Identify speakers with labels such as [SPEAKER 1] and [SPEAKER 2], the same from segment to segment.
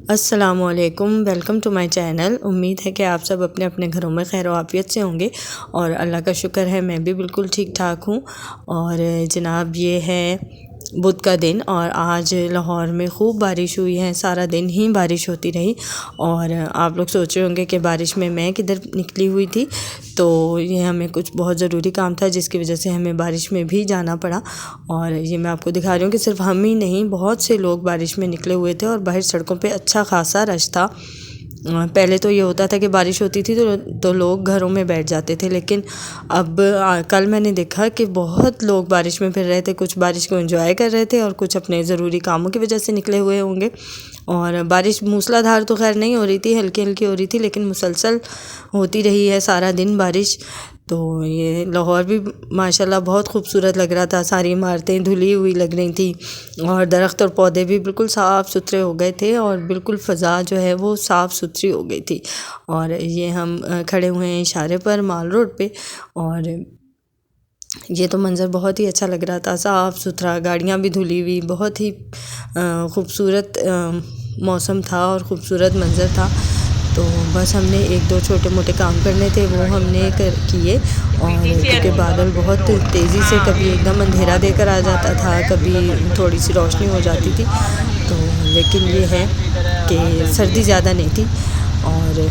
[SPEAKER 1] अस्सलामुअलैकुम, welcome to my channel. उम्मीद है कि आप सब अपने अपने घरों में खैर आफियत से होंगे और अल्लाह का शुक्र है मैं भी बिल्कुल ठीक ठाक हूँ। और जनाब ये है बुध का दिन और आज लाहौर में खूब बारिश हुई है, सारा दिन ही बारिश होती रही। और आप लोग सोच रहे होंगे कि बारिश में मैं किधर निकली हुई थी, तो ये हमें कुछ बहुत ज़रूरी काम था जिसकी वजह से हमें बारिश में भी जाना पड़ा। और ये मैं आपको दिखा रही हूँ कि सिर्फ हम ही नहीं, बहुत से लोग बारिश में निकले हुए थे और बाहर सड़कों पे अच्छा खासा रश था। पहले तो ये होता था कि बारिश होती थी तो लोग घरों में बैठ जाते थे, लेकिन अब कल मैंने देखा कि बहुत लोग बारिश में फिर रहे थे। कुछ बारिश को एंजॉय कर रहे थे और कुछ अपने ज़रूरी कामों की वजह से निकले हुए होंगे। और बारिश मूसलाधार तो खैर नहीं हो रही थी, हल्की हल्की हो रही थी, लेकिन मुसलसल होती रही है सारा दिन बारिश। तो ये लाहौर भी माशाल्लाह बहुत खूबसूरत लग रहा था, सारी इमारतें धुली हुई लग रही थी और दरख्त और पौधे भी बिल्कुल साफ़ सुथरे हो गए थे और बिल्कुल फ़ज़ा जो है वो साफ़ सुथरी हो गई थी। और ये हम खड़े हुए हैं इशारे पर माल रोड पे और ये तो मंज़र बहुत ही अच्छा लग रहा था, साफ़ सुथरा, गाड़ियाँ भी धुली हुई, बहुत ही खूबसूरत मौसम था और ख़ूबसूरत मंज़र था। तो बस हमने एक दो छोटे मोटे काम करने थे, वो हमने किए। और क्योंकि बादल बहुत तेज़ी से कभी एकदम अंधेरा देकर आ जाता था, कभी थोड़ी सी रोशनी हो जाती थी। तो लेकिन ये है कि सर्दी ज़्यादा नहीं थी। और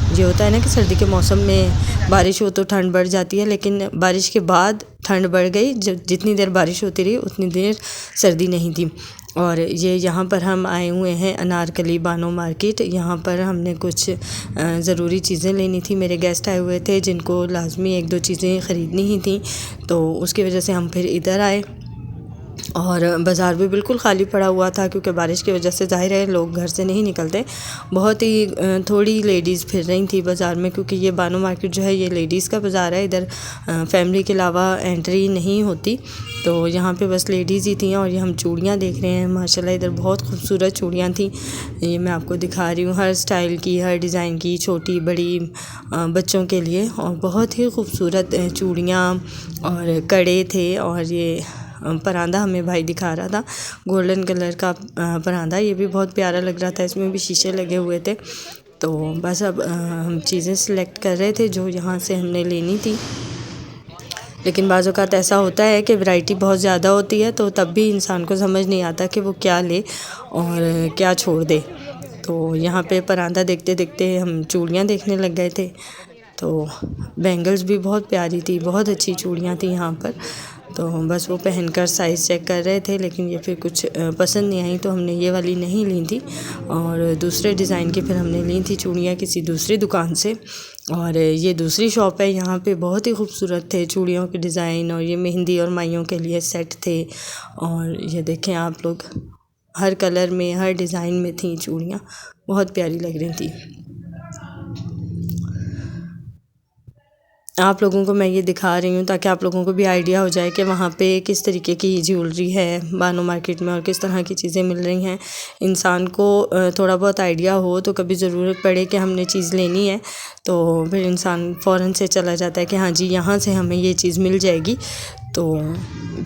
[SPEAKER 1] ये होता है ना कि सर्दी के मौसम में बारिश हो तो ठंड बढ़ जाती है, लेकिन बारिश के बाद ठंड बढ़ गई। जितनी देर बारिश होती रही उतनी देर सर्दी नहीं थी। और ये यहाँ पर हम आए हुए हैं अनारकली बानो मार्केट। यहाँ पर हमने कुछ ज़रूरी चीज़ें लेनी थी, मेरे गेस्ट आए हुए थे जिनको लाजमी एक दो चीज़ें ख़रीदनी ही थी, तो उसकी वजह से हम फिर इधर आए। और बाज़ार भी बिल्कुल खाली पड़ा हुआ था क्योंकि बारिश की वजह से ज़ाहिर है लोग घर से नहीं निकलते। बहुत ही थोड़ी लेडीज़ फिर रही थी बाज़ार में, क्योंकि ये बानो मार्केट जो है ये लेडीज़ का बाज़ार है, इधर फैमिली के अलावा एंट्री नहीं होती। तो यहाँ पे बस लेडीज़ ही थी। और ये हम चूड़ियाँ देख रहे हैं, माशाल्लाह इधर बहुत खूबसूरत चूड़ियाँ थी। ये मैं आपको दिखा रही हूँ, हर स्टाइल की, हर डिज़ाइन की, छोटी बड़ी, बच्चों के लिए। और बहुत ही खूबसूरत चूड़ियाँ और कड़े थे। और ये परांदा हमें भाई दिखा रहा था, गोल्डन कलर का परांदा, ये भी बहुत प्यारा लग रहा था, इसमें भी शीशे लगे हुए थे। तो बस अब हम चीज़ें सिलेक्ट कर रहे थे जो यहाँ से हमने लेनी थी। लेकिन बाज़ औक़ात ऐसा होता है कि वैरायटी बहुत ज़्यादा होती है, तो तब भी इंसान को समझ नहीं आता कि वो क्या ले और क्या छोड़ दे। तो यहाँ पे परांदा देखते देखते हम चूड़ियाँ देखने लग गए थे। तो बैंगल्स भी बहुत प्यारी थी, बहुत अच्छी चूड़ियाँ थी यहाँ पर। तो बस वो पहनकर साइज़ चेक कर रहे थे, लेकिन ये फिर कुछ पसंद नहीं आई, तो हमने ये वाली नहीं ली थी और दूसरे डिज़ाइन की फिर हमने ली थी चूड़ियाँ किसी दूसरी दुकान से। और ये दूसरी शॉप है, यहाँ पे बहुत ही खूबसूरत थे चूड़ियों के डिज़ाइन। और ये मेहंदी और माइयों के लिए सेट थे। और ये देखें आप लोग, हर कलर में, हर डिज़ाइन में थी चूड़ियाँ, बहुत प्यारी लग रही थी। आप लोगों को मैं ये दिखा रही हूँ ताकि आप लोगों को भी आइडिया हो जाए कि वहाँ पे किस तरीके की ज्वेलरी है बानो मार्केट में और किस तरह की चीज़ें मिल रही हैं। इंसान को थोड़ा बहुत आइडिया हो तो कभी ज़रूरत पड़े कि हमने चीज़ लेनी है तो फिर इंसान फ़ौरन से चला जाता है कि हाँ जी यहाँ से हमें ये चीज़ मिल जाएगी। तो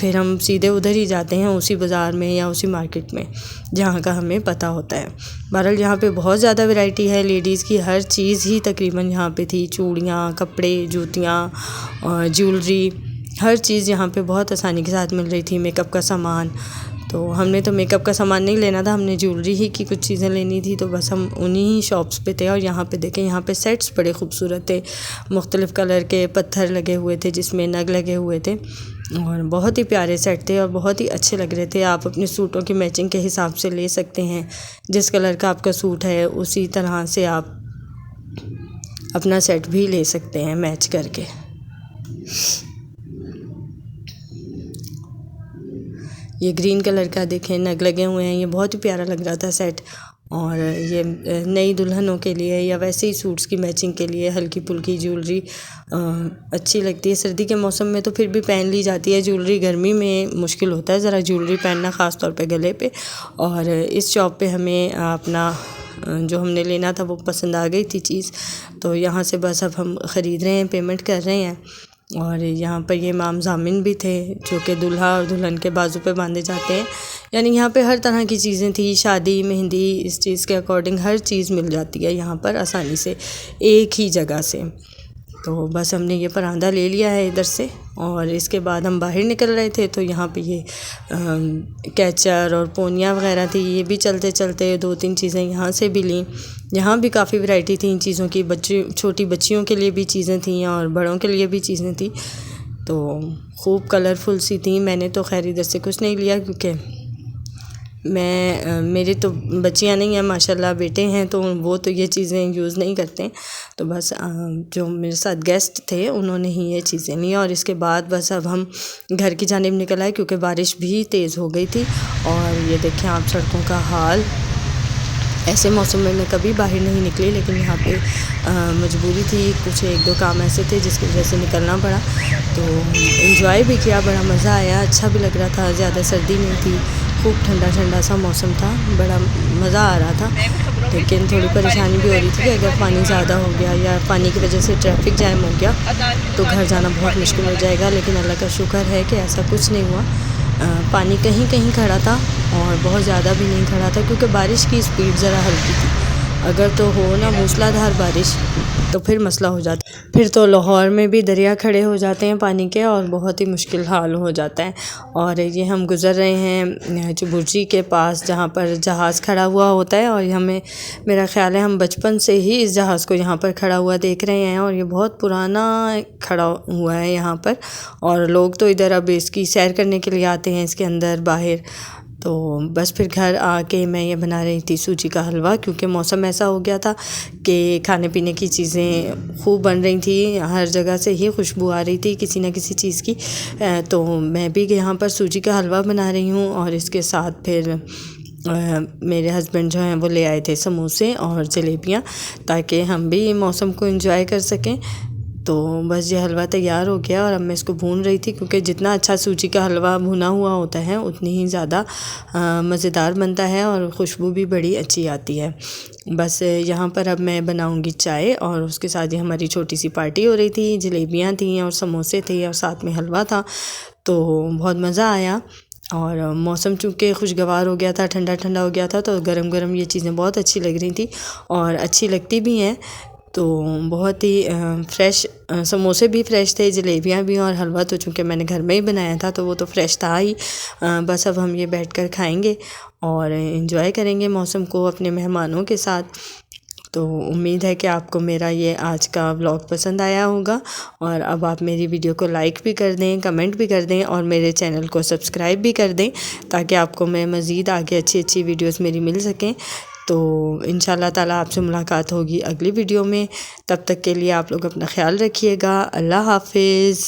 [SPEAKER 1] फिर हम सीधे उधर ही जाते हैं, उसी बाज़ार में या उसी मार्केट में जहाँ का हमें पता होता है। बहरहाल यहाँ पे बहुत ज़्यादा वैरायटी है, लेडीज़ की हर चीज़ ही तकरीबन यहाँ पे थी, चूड़ियाँ, कपड़े, जूतियाँ और ज्वेलरी, हर चीज़ यहाँ पे बहुत आसानी के साथ मिल रही थी। मेकअप का सामान, तो हमने तो मेकअप का सामान नहीं लेना था, हमने ज्वेलरी ही की कुछ चीज़ें लेनी थी, तो बस हम उन्हीं ही शॉप्स पे थे। और यहाँ पे देखें, यहाँ पे सेट्स बड़े खूबसूरत थे, मुख्तलिफ़ कलर के पत्थर लगे हुए थे जिसमें नग लगे हुए थे और बहुत ही प्यारे सेट थे और बहुत ही अच्छे लग रहे थे। आप अपने सूटों की मैचिंग के हिसाब से ले सकते हैं, जिस कलर का आपका सूट है उसी तरह से आप अपना सेट भी ले सकते हैं मैच करके। ये ग्रीन कलर का देखें, नग लगे हुए हैं, ये बहुत ही प्यारा लग रहा था सेट। और ये नई दुल्हनों के लिए या वैसे ही सूट्स की मैचिंग के लिए हल्की फुल्की ज्वेलरी अच्छी लगती है। सर्दी के मौसम में तो फिर भी पहन ली जाती है ज्वेलरी, गर्मी में मुश्किल होता है ज़रा ज्वेलरी पहनना, ख़ास तौर पे गले पे। और इस शॉप पे हमें अपना जो हमने लेना था वो पसंद आ गई थी चीज़, तो यहाँ से बस अब हम ख़रीद रहे हैं, पेमेंट कर रहे हैं और यहाँ पर ये इमाम ज़ामिन भी थे जो कि दूल्हा और दुल्हन के बाजू पे बांधे जाते हैं। यानी यहाँ पे हर तरह की चीज़ें थी, शादी, मेहंदी, इस चीज़ के अकॉर्डिंग हर चीज़ मिल जाती है यहाँ पर आसानी से एक ही जगह से। तो बस हमने ये परांदा ले लिया है इधर से, और इसके बाद हम बाहर निकल रहे थे तो यहाँ पे ये कैचर और पोनिया वगैरह थी, ये भी चलते चलते 2-3 चीज़ें यहाँ से भी लीं। यहाँ भी काफ़ी वैरायटी थी इन चीज़ों की, छोटी बच्चियों के लिए भी चीज़ें थीं और बड़ों के लिए भी चीज़ें थी, तो खूब कलरफुल सी थी। मैंने तो खैर इधर से कुछ नहीं लिया क्योंकि मेरे तो बच्चियां नहीं हैं माशाल्लाह, बेटे हैं, तो वो तो ये चीज़ें यूज़ नहीं करते। तो बस जो मेरे साथ गेस्ट थे उन्होंने ही ये चीज़ें ली। और इसके बाद बस अब हम घर की जानिब निकल आए क्योंकि बारिश भी तेज़ हो गई थी। और ये देखें आप सड़कों का हाल। ऐसे मौसम में मैं कभी बाहर नहीं निकली, लेकिन यहाँ पे मजबूरी थी, कुछ 1-2 काम ऐसे थे जिसकी वजह से निकलना पड़ा। तो एंजॉय भी किया, बड़ा मज़ा आया, अच्छा भी लग रहा था, ज़्यादा सर्दी नहीं थी, खूब ठंडा ठंडा सा मौसम था, बड़ा मज़ा आ रहा था। लेकिन थोड़ी परेशानी भी हो रही थी कि अगर पानी ज़्यादा हो गया या पानी की वजह से ट्रैफिक जैम हो गया तो घर जाना बहुत मुश्किल हो जाएगा। लेकिन अल्लाह का शुक्र है कि ऐसा कुछ नहीं हुआ। पानी कहीं कहीं खड़ा था और बहुत ज़्यादा भी नहीं खड़ा था क्योंकि बारिश की स्पीड ज़रा हल्की थी। अगर तो हो ना मूसलाधार बारिश तो फिर मसला हो जाता है, फिर तो लाहौर में भी दरिया खड़े हो जाते हैं पानी के और बहुत ही मुश्किल हाल हो जाता है। और ये हम गुज़र रहे हैं चुबुर्जी के पास जहाँ पर जहाज़ खड़ा हुआ होता है, और हमें मेरा ख़्याल है हम बचपन से ही इस जहाज़ को यहाँ पर खड़ा हुआ देख रहे हैं, और ये बहुत पुराना खड़ा हुआ है यहाँ पर। और लोग तो इधर अब इसकी सैर करने के लिए आते हैं इसके अंदर बाहर। तो बस फिर घर आके मैं ये बना रही थी सूजी का हलवा, क्योंकि मौसम ऐसा हो गया था कि खाने पीने की चीज़ें खूब बन रही थी, हर जगह से ही खुशबू आ रही थी किसी न किसी चीज़ की। तो मैं भी यहाँ पर सूजी का हलवा बना रही हूँ, और इसके साथ फिर मेरे हस्बैंड जो हैं वो ले आए थे समोसे और जलेबियाँ, ताकि हम भी मौसम को एंजॉय कर सकें। तो बस ये हलवा तैयार हो गया और अब मैं इसको भून रही थी, क्योंकि जितना अच्छा सूजी का हलवा भुना हुआ होता है उतनी ही ज़्यादा मज़ेदार बनता है और खुशबू भी बड़ी अच्छी आती है। बस यहाँ पर अब मैं बनाऊंगी चाय, और उसके साथ ही हमारी छोटी सी पार्टी हो रही थी, जलेबियाँ थी और समोसे थे और साथ में हलवा था, तो बहुत मज़ा आया। और मौसम चूँकि खुशगवार हो गया था, ठंडा ठंडा हो गया था, तो गरम गरम ये चीज़ें बहुत अच्छी लग रही थी और अच्छी लगती भी हैं। तो बहुत ही फ्रेश समोसे भी फ्रेश थे, जलेबियाँ भी, और हलवा तो चूँकि मैंने घर में ही बनाया था तो वो तो फ्रेश था ही। बस अब हम ये बैठकर खाएंगे और एंजॉय करेंगे मौसम को अपने मेहमानों के साथ। तो उम्मीद है कि आपको मेरा ये आज का व्लॉग पसंद आया होगा, और अब आप मेरी वीडियो को लाइक भी कर दें, कमेंट भी कर दें और मेरे चैनल को सब्सक्राइब भी कर दें, ताकि आपको मैं मज़ीद आगे अच्छी अच्छी वीडियोस मेरी मिल सकें। तो इंशाल्लाह ताला आपसे मुलाकात होगी अगली वीडियो में। तब तक के लिए आप लोग अपना ख्याल रखिएगा। अल्लाह हाफ़िज़।